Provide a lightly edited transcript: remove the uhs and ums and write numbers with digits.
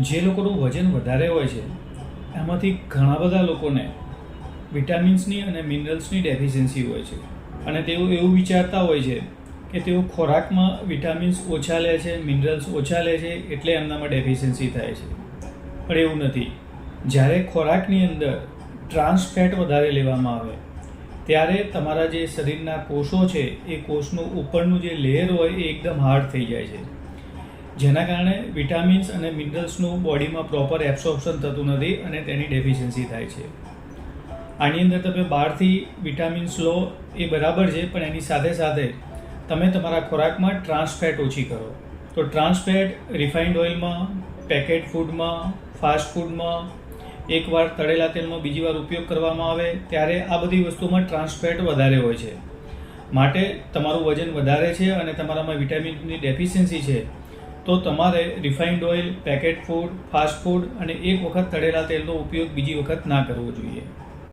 જે લોકોનું વજન વધારે હોય છે એમાંથી ઘણા બધા લોકોને વિટામિન્સની અને મિનરલ્સની ડેફિશિયન્સી હોય છે અને તેઓ એવું વિચારતા હોય છે કે તેઓ ખોરાકમાં વિટામિન્સ ઓછા લે છે, મિનરલ્સ ઓછા લે છે એટલે એમનામાં ડેફિશિયન્સી થાય છે. પણ એવું નથી. જ્યારે ખોરાકની અંદર ટ્રાન્સ ફેટ વધારે લેવામાં આવે ત્યારે તમારા જે શરીરના કોષો છે એ કોષનું ઉપરનું જે લેયર હોય એ એકદમ હાર્ડ થઈ જાય છે, જેના કારણે વિટામિન્સ અને મિનરલ્સનું બોડીમાં પ્રોપર એબ્સોર્પ્શન થતું નથી અને તેની ડેફિશિયન્સી થાય છે. આની અંદર તમે બહારથી વિટામિન્સ લો એ બરાબર છે, પણ એની સાથે સાથે તમે તમારા ખોરાકમાં ટ્રાન્સ ફેટ ઓછી કરો. તો ટ્રાન્સ ફેટ રિફાઇન્ડ ઓઇલમાં, પેકેટ ફૂડમાં, ફાસ્ટ ફૂડમાં, એકવાર તળેલા તેલનો બીજી વાર ઉપયોગ કરવામાં આવે ત્યારે આ બધી વસ્તુમાં ટ્રાન્સ ફેટ વધારે હોય છે. માટે તમારું વજન વધારે છે અને તમારામાં વિટામિનની ડેફિશિયન્સી છે તો તમારે refined oil, packet food, fast food અને એક વખત તળેલા તેલનો ઉપયોગ બીજી વખત ના કરવો જોઈએ.